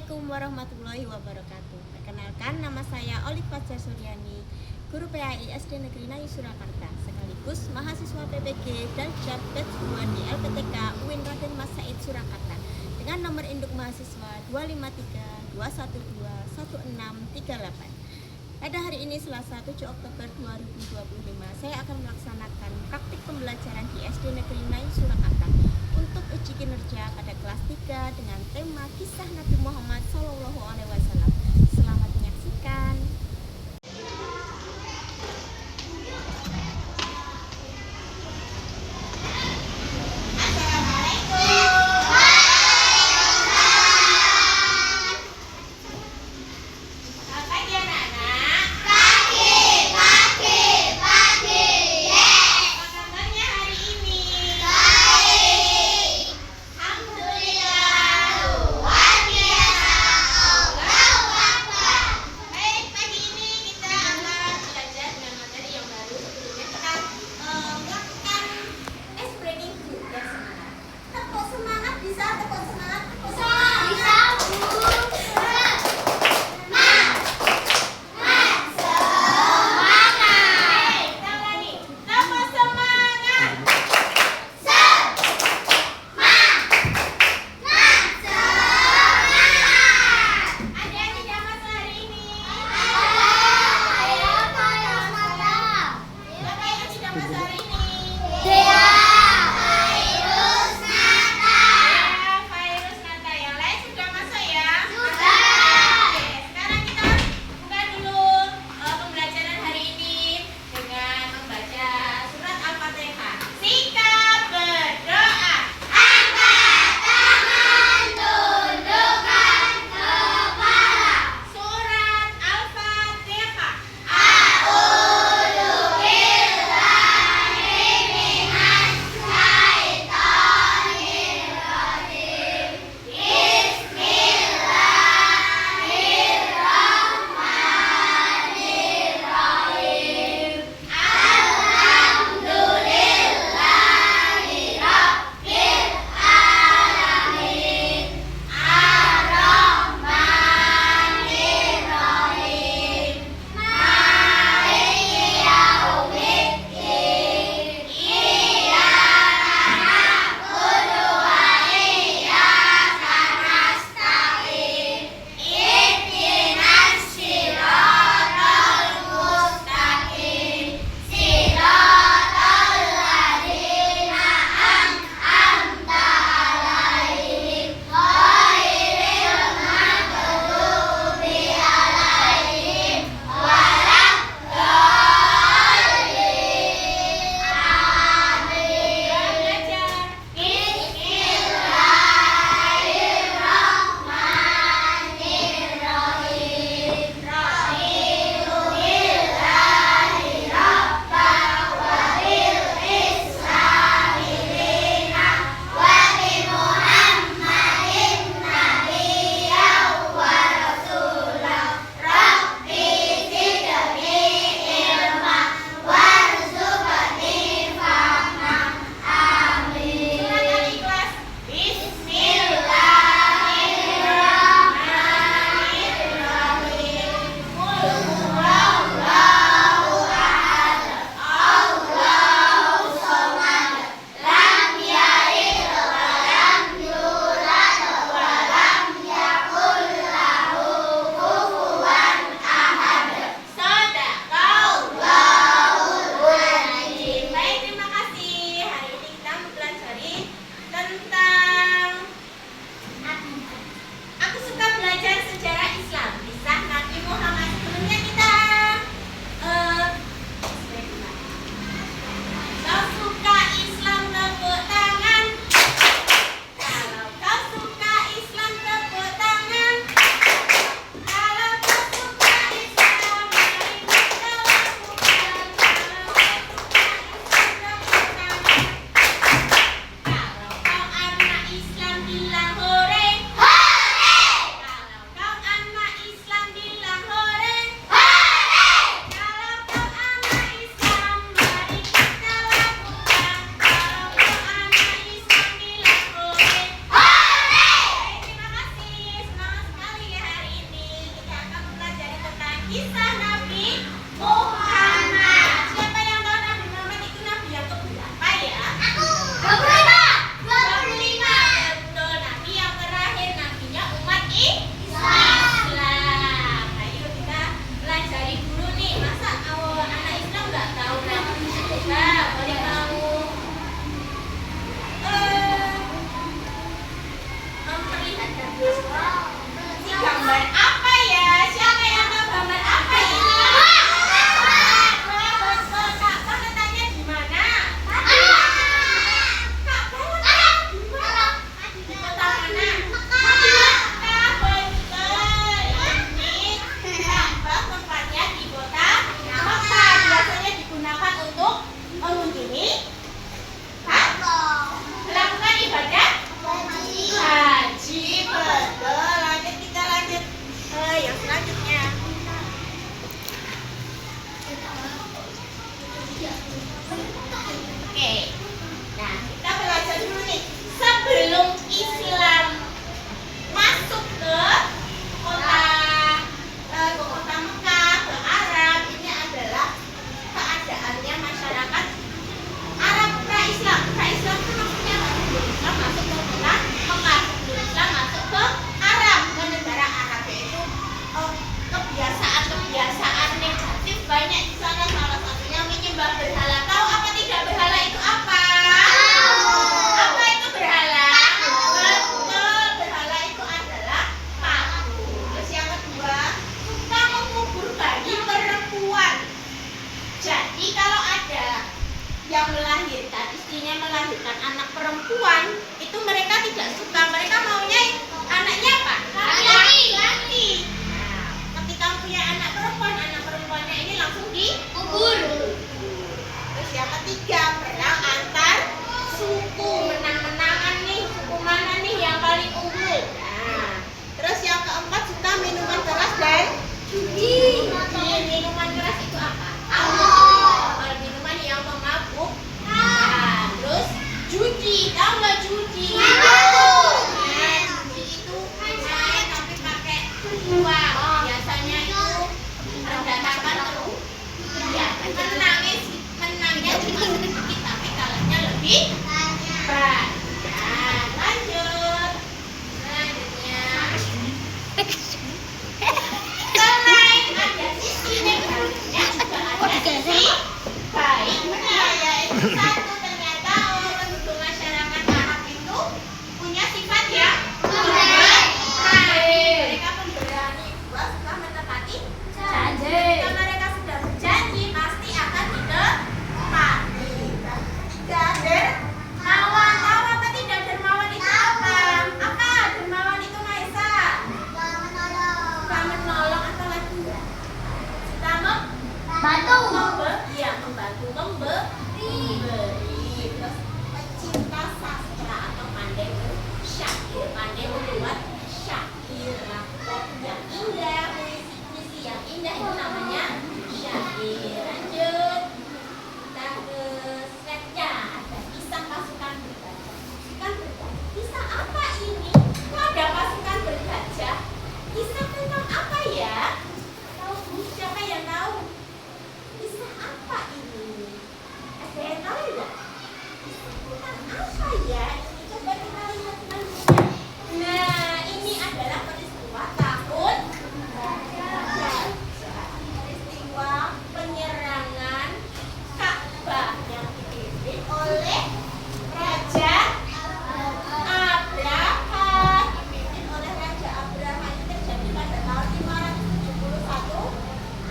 Assalamualaikum warahmatullahi wabarakatuh. Perkenalkan, nama saya Olive Fajar Suryani, guru PAI SD Negeri Nayu Surakarta, sekaligus mahasiswa PPG dan Jab Batch 2 di LPTK UIN Raden Mas Said Surakarta dengan nomor induk mahasiswa 25321611638. Pada hari ini Selasa 7 Oktober 2025, saya akan melaksanakan praktik pembelajaran di SD Negeri Nayu Surakarta untuk uji kinerja pada kelas 3 dengan tema kisah Nabi Muhammad SAW. Selamat menyaksikan. Nah, boleh mau memperlihatkan si gambar apa ya? Siapa yang tahu gambar apa ini? Betul, Kak. Kamu tanya di mana? Kak, kamu tanya di mana? Di kota mana? Kak, betul. Ini Ka'bah tempatnya di kota Mekah. Biasanya digunakan untuk mengunjungi melakukan ibadah haji. Betul. Lanjut, kita lanjut yang selanjutnya. Oke, nah kita belajar dulu nih. Sebelum Islam masuk ke kota Mekah, ke Arab, ini adalah keadaannya masyarakat Arab pra-Islam. Pra-Islam itu maksudnya apa? Sebelum Islam masuk ke kota Mekah, sebelum Islam masuk ke Arab, ke negara Arab, yaitu kebiasaan negatif banyak di sana. Salah satunya menyembah berhala. Tahu apa tidak berhala itu apa? Apa itu berhala? Betul, berhala itu adalah patung. Terus yang kedua, suka mengubur bayi perempuan. Jadi kalau ada yang melahirkan, istrinya melahirkan anak perempuan, itu mereka tidak suka. Mereka maunya anaknya apa? Laki-laki. Nah, ketika punya anak perempuannya ini langsung dikubur. Terus yang ketiga, perang antar suku, menang-menangan nih, suku mana nih yang paling unggul. Nah, terus yang keempat, suka minuman keras dan judi. Minuman keras itu apa? Alkohol, minuman yang memabuk. Nah, terus judi, tahu nggak judi? Nah, judi itu main tapi pakai uang. Biasanya itu mendatangkan kerugian. Menangnya cuma sedikit tapi kalahnya lebih banyak. Nah, lanjut. Selanjutnya, selain ada sisi negatifnya juga ada sisi baiknya, yaitu satu, ternyata penduduk masyarakat Arab itu punya sifat yang pemberani. Mereka pemberani, dua, suka menepati janji. Jika mereka sudah berjanji pasti akan ditepati. Ketiga, dermawan. Tahu apa tidak dermawan itu apa? Apa dermawan itu, Maisa? Suka menolong atau lagi? Suka membantu, memberi. Terus pecinta sastra atau pandai bersyair, pandai membuat syair, lagu yang indah, puisi yang indah, itu namanya syair. Lanjut, kita ke slide-nya. Ada kisah pasukan bergajah. Kisah apa ini? Kok ada pasukan bergajah? Kisah tentang apa ya? Tahu Bu? Siapa yang tahu? Kisah apa ini? Ada yang tahu nggak? Kisah tentang apa ya? Ini coba kita lihat selanjutnya. Nah, ini adalah peristiwa tahun gajah. Peristiwa penyerangan Ka'bah yang dipimpin oleh Raja Abraha. Dipimpin oleh Raja Abraha. Ini terjadi pada tahun 571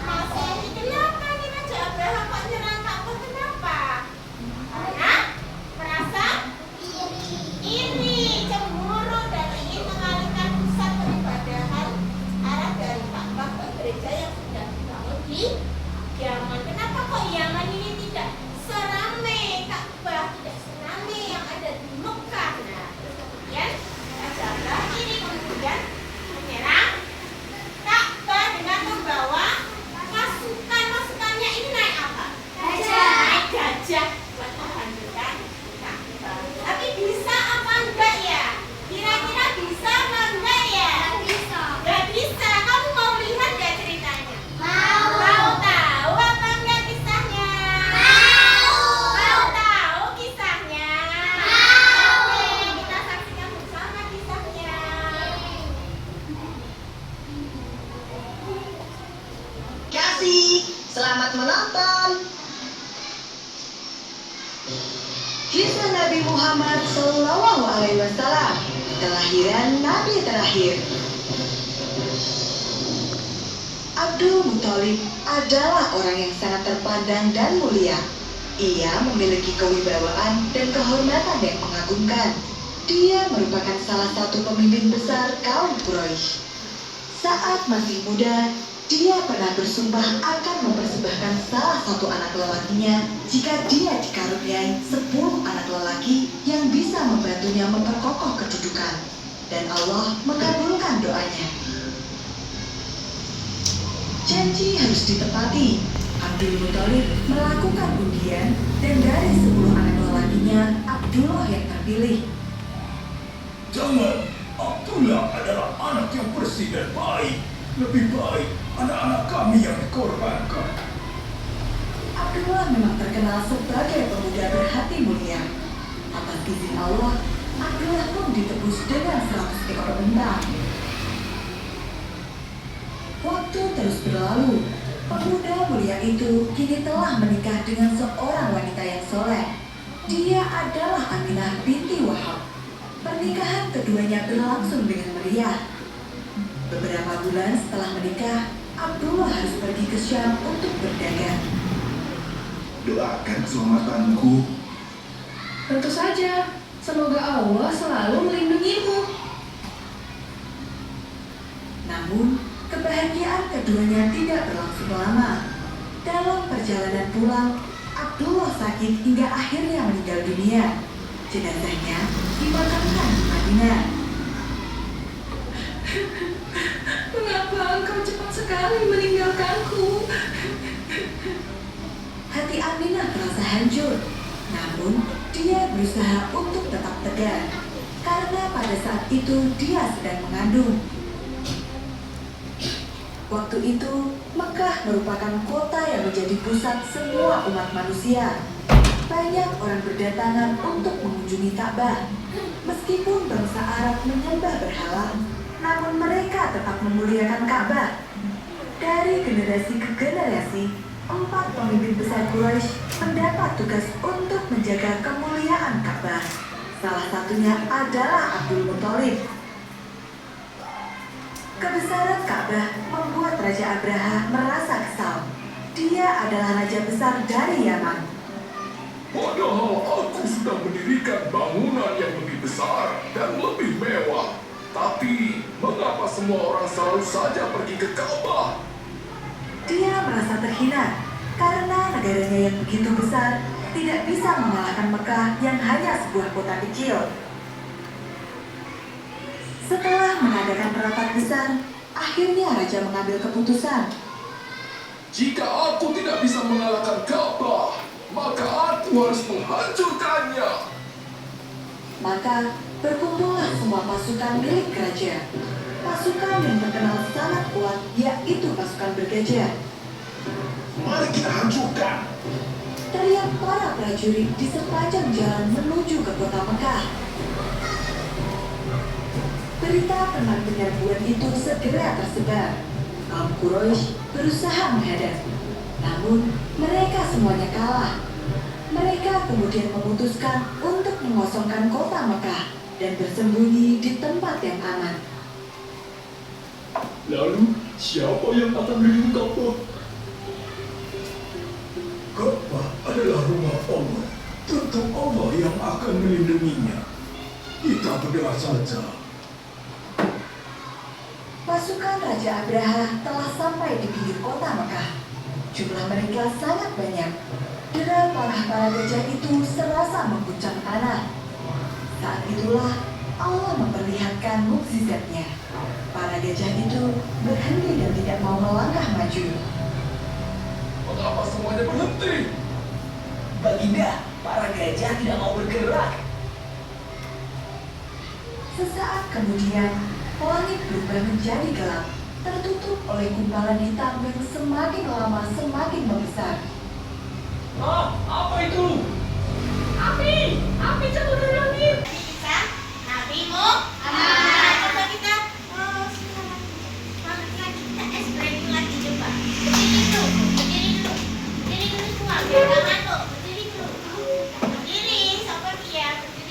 Masehi. Kenapa nih Raja Abraha kok nyerang Ka'bah? Kenapa? Karena merasa iri, cemburu, dan ingin mengalihkan pusat peribadahan Arab dari Ka'bah ke gereja yang sudah dibangun di Yaman. Kenapa kok Yaman ini tidak seramai Ka'bah, tidak seramai yang ada di Mekah? Nah, terus kemudian Raja Abraha ini kemudian menyerang Ka'bah dengan membawa pasukannya. Ini naik apa? Naik gajah buat menghancurkan Ka'bah. Tapi bisa apa enggak ya? Kira-kira bisa apa enggak ya? Nggak bisa. Kamu mau lihat nggak ceritanya? Mau tahu apa enggak kisahnya? Mau tahu kisahnya? Oke, kita saksikan bersama kisahnya. Kasih, selamat menonton. Muhammad Shallallahu Alaihi Wasallam, kelahiran Nabi terakhir. Abdul Muthalib adalah orang yang sangat terpandang dan mulia. Ia memiliki kewibawaan dan kehormatan yang mengagumkan. Dia merupakan salah satu pemimpin besar kaum Quraisy. Saat masih muda, dia pernah bersumpah akan mempersembahkan salah satu anak lelakinya jika dia dikaruniai 10 anak lelaki yang bisa membantunya memperkokoh kedudukan. Dan Allah mengabulkan doanya. Janji harus ditepati. Abdul Muthalib melakukan undian dan dari 10 anak lelakinya, Abdullah yang terpilih. Jangan, Abdullah adalah anak yang bersih dan baik. Lebih baik anak-anak kami yang dikorbankan. Abdullah memang terkenal sebagai pemuda berhati mulia. Atas izin Allah, Abdullah pun ditebus dengan 100 ekor unta. Waktu terus berlalu. Pemuda mulia itu kini telah menikah dengan seorang wanita yang soleh. Dia adalah Aminah binti Wahab. Pernikahan keduanya berlangsung dengan meriah. Beberapa bulan setelah menikah, Abdullah harus pergi ke Syam untuk berdagang. Doakan keselamatanku. Tentu saja, semoga Allah selalu melindungimu. Namun, kebahagiaan keduanya tidak berlangsung lama. Dalam perjalanan pulang, Abdullah sakit hingga akhirnya meninggal dunia. Jenazahnya dimakamkan di Madinah. Mengapa engkau cepat sekali meninggalkanku? Hati Aminah terasa hancur. Namun, dia berusaha untuk tetap tegar. Karena pada saat itu dia sedang mengandung. Waktu itu, Mekah merupakan kota yang menjadi pusat semua umat manusia. Banyak orang berdatangan untuk mengunjungi Ka'bah. Meskipun bangsa Arab menyembah berhala, namun mereka tetap memuliakan Ka'bah. Dari generasi ke generasi, 4 pemimpin besar Quraisy mendapat tugas untuk menjaga kemuliaan Ka'bah. Salah satunya adalah Abdul Muthalib. Kebesaran Ka'bah membuat Raja Abraha merasa kesal. Dia adalah raja besar dari Yaman. Padahal aku sudah mendirikan bangunan yang lebih besar dan lebih mewah. Tapi, mengapa semua orang selalu saja pergi ke Ka'bah? Dia merasa terhina karena negaranya yang begitu besar tidak bisa mengalahkan Mekah yang hanya sebuah kota kecil. Setelah mengadakan rapat besar, akhirnya raja mengambil keputusan. Jika aku tidak bisa mengalahkan Ka'bah, maka aku harus menghancurkannya. Maka berkumpullah semua pasukan milik raja. Pasukan yang terkenal sangat kuat yaitu pasukan bergajah. Mari kita hancurkan. Teriak para prajurit di sepanjang jalan menuju ke kota Mekah. Berita tentang penyerbuan itu segera tersebar. Kaum Quraisy berusaha menghadang, namun mereka semuanya kalah. Mereka kemudian memutuskan untuk mengosongkan kota Mekah dan bersembunyi di tempat yang aman. Lalu, siapa yang akan melindungi Ka'bah? Ka'bah adalah rumah Allah. Tentu Allah yang akan melindunginya. Kita berdoa saja. Pasukan Raja Abraha telah sampai di pinggir kota Mekah. Jumlah mereka sangat banyak. Derap para gajah itu serasa mengguncang tanah. Saat itulah Allah memperlihatkan mukjizatnya. Para gajah itu berhenti dan tidak mau melangkah maju. Mengapa semuanya berhenti? Baginda, para gajah tidak mau bergerak. Sesaat kemudian, langit berubah menjadi gelap, tertutup oleh gumpalan hitam yang semakin lama semakin membesar. Ah, apa itu? Api! Api jatuh dari langit! Kita, nabimu, coba kita lagi kita explain lagi coba. Berdiri dulu semua, biar nggak ngantuk. Berdiri dulu, berdiri, sobat ya, berdiri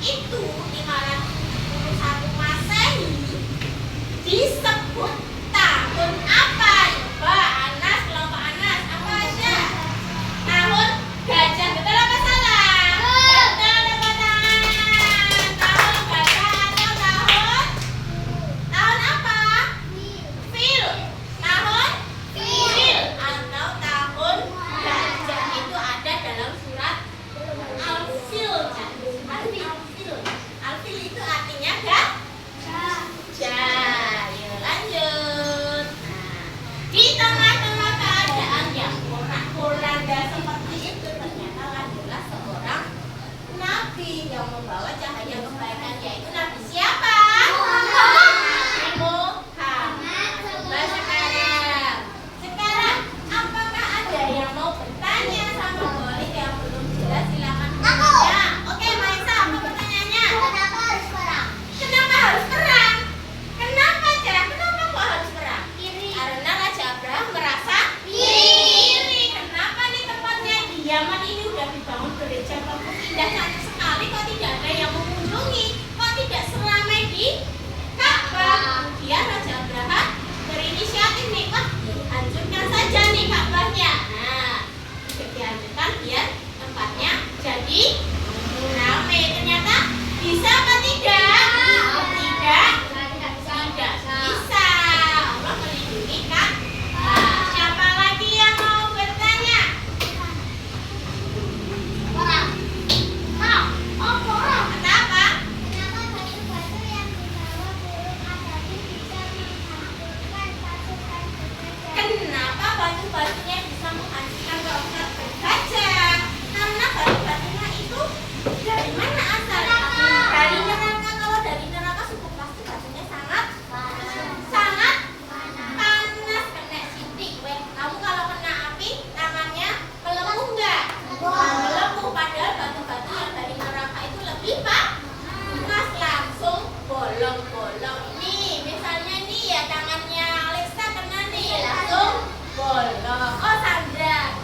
itu 571 Masehi disebut tahun apa? Coba Anas, kelompok Anas, apa aja? Tahun gajah, betul apa salah? Betul, tepuk tangan. Tahun gajah atau tahun apa? Fil. Tahun fil atau tahun gajah itu ada dalam surat Al-Fil. Al-Fil itu artinya gajah. Yuk lanjut. Nah, di tengah-tengah keadaan yang porak-poranda seperti itu ternyata lahirlah seorang nabi yang membawa cahaya kebaikan, yaitu Nabi siapa? Nabi Muhammad. Coba sekarang apakah ada yang mau bertanya sama Bolik yang belum jelas? Silakan bertanya. Oke, Maisa, apa pertanyaannya? Kenapa harus perang? Kenapa harus perang? Kenapa, Cah? Kenapa kok harus perang? Karena Raja Abraham merasa iri. Kenapa nih tempatnya di Yaman ini udah dibangun gereja bagus, indah, cantik sekali, kok tidak ada yang mengunjungi? Kok tidak seramai di Ka'bah? Kemudian Raja Abraham berinisiatif nih, wah hancurkan saja nih Ka'bahnya. Nah, dihancurkan biar tempatnya jadi ramai. Ternyata bisa apa tidak? Tidak bisa. Allah melindungi Ka'bah. Siapa lagi yang mau bertanya? Orang. Oh, orang. Kenapa? Kenapa batu-batu yang dibawa burung Ababil bisa menghancurkan pasukan bergajah? Kenapa batu-batunya bisa menghancurkan pasukan bergajah? Karena batu-batunya itu dari mana asalnya? Dari neraka. Kalau dari neraka suku pasti batunya sangat panas. Kena sidik. Weh, kamu kalau kena api tangannya melepuh nggak? Melepuh. Padahal batu-batu yang dari neraka itu lebih panas, langsung bolong-bolong. Ini misalnya nih ya, tangannya Alisa kena nih, langsung bolong. Oh, Sandra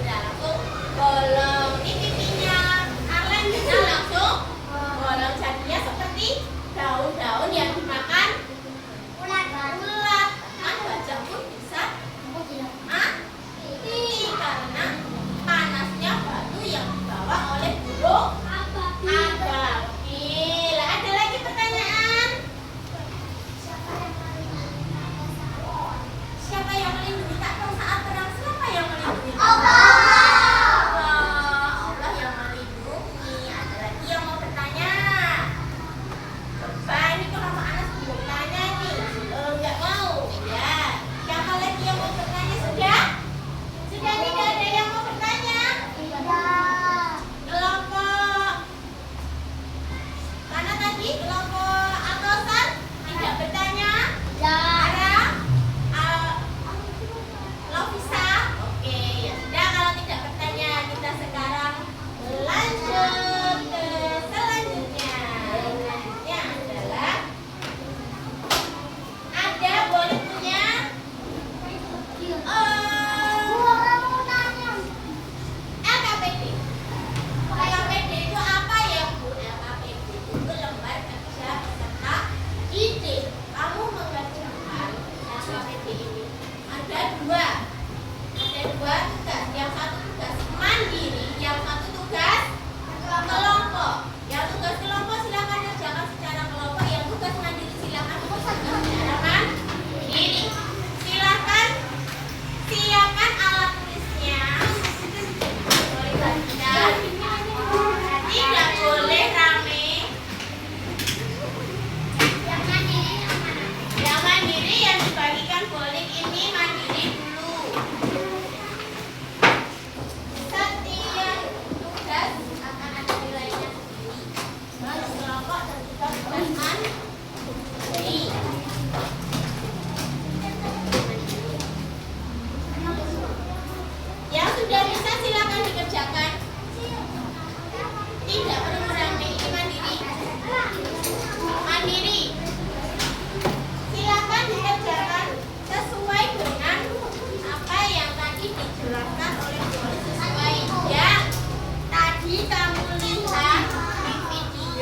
langsung bolong. Ini pipinya Arlen kena langsung bolong. Jadinya seperti daun-daun yang dimakan ulat. Kan gajah pun bisa mati karena panasnya batu yang dibawa oleh burung Ababil. Ada lagi pertanyaan? Siapa yang melindungi Ka'bah saat perang? Siapa yang melindungi Ka'bah? Allah yang melindungi. Ada lagi yang mau bertanya? Coba, ini kenapa Anas belum tanya nih? Nggak mau. Ya. Siapa lagi yang mau bertanya? Sudah tidak ada yang mau bertanya? Kelompok mana tadi? Kelompok Atosan tidak bertanya? Ara? Lovisa? Oke, ya sudah, kalau tidak bertanya kita sekarang lanjut ke selanjutnya. Selanjutnya adalah ada boleh punya LKPD. LKPD itu apa ya, Bu? LKPD itu lembar kerja peserta didik. Kamu mengerjakan LKPD ini ada dua tugas. Yang satu tugas mandiri, yang satu tugas kelompok. Yang tugas kelompok silakan kerjakan secara kelompok, yang tugas mandiri silakan kerjakan secara mandiri. Silakan siapkan alat tulisnya. Tidak boleh rame. Yang mandiri yang dibagikan Bolik ini mandiri dulu. Setiap tugas akan ada nilainya sendiri. Tugas kelompok dan juga tugas mandiri. Yang sudah bisa silakan dikerjakan. Tidak perlu rame, ini mandiri. Silakan dikerjakan sesuai dengan apa yang tadi dijelaskan oleh Bolik, sesuai yang tadi kamu lihat di video.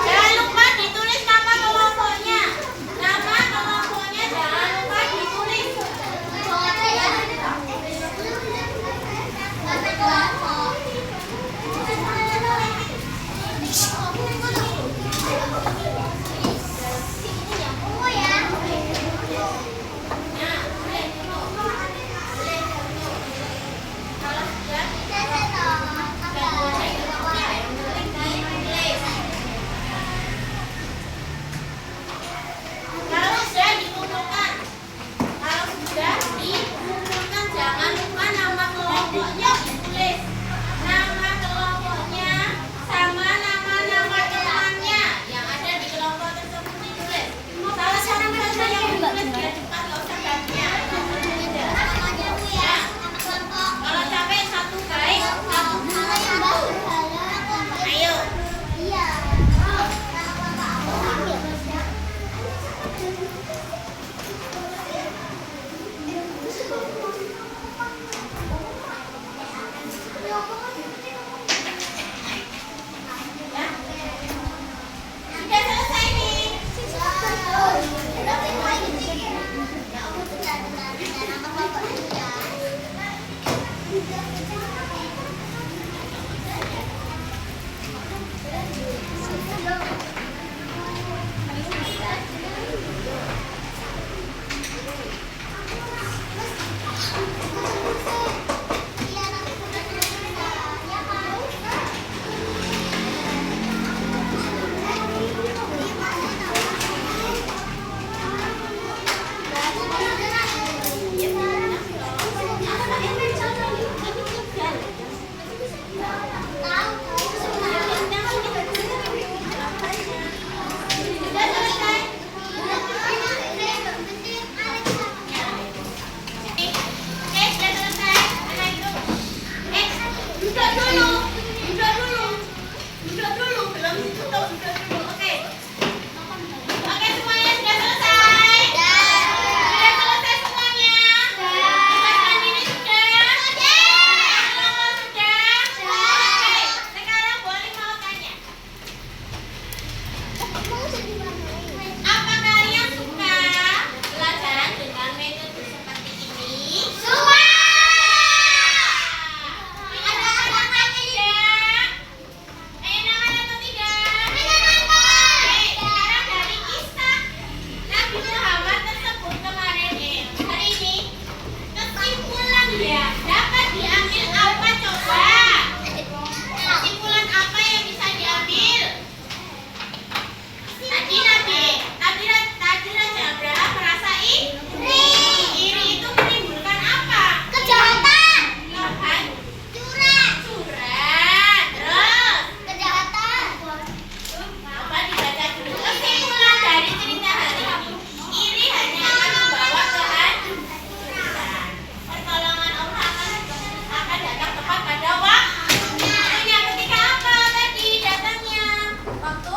Jangan lupa ditulis nama kelompoknya. Nama kelompoknya jangan lupa ditulis. Kalau sudah dikumpulkan, jangan lupa nama kelompoknya ditulis. Nama kelompoknya sama nama-nama temannya yang ada di kelompok tersebut ditulis. Salah satu saja yang ditulis biar cepat, nggak usah banyak. Ya. Kalau capek satu baik, satu buruk. Ayo. Sudah selesai nih. Sudah selesai. Sudah selesai. Duduk dulu. Belum ditutup, duduk dulu. Oke, semuanya sudah selesai. Sudah selesai semuanya. Tugaskan ini sudah. Kalau sudah. Oke, sekarang boleh mau tanya. Apa kalian suka pelajaran dengan metode seperti ini? Suka! Ada anak tidak? Enak atau tidak? Oke, sekarang dari kisah Nabi Muhammad tersebut kemarin hari ini, kesimpulan dia dapat diambil apa coba? Kesimpulan apa yang bisa diambil? Tadi Raja Abraham merasa iri. Iri itu menimbulkan apa? Kejahatan. Curang. Terus apa dibaca dulu? Kesimpulan dari cerita hari ini, iri hanya akan membawa kehancuran. Pertolongan Allah akan datang tepat pada waktunya. Ketika apa tadi datangnya? Waktu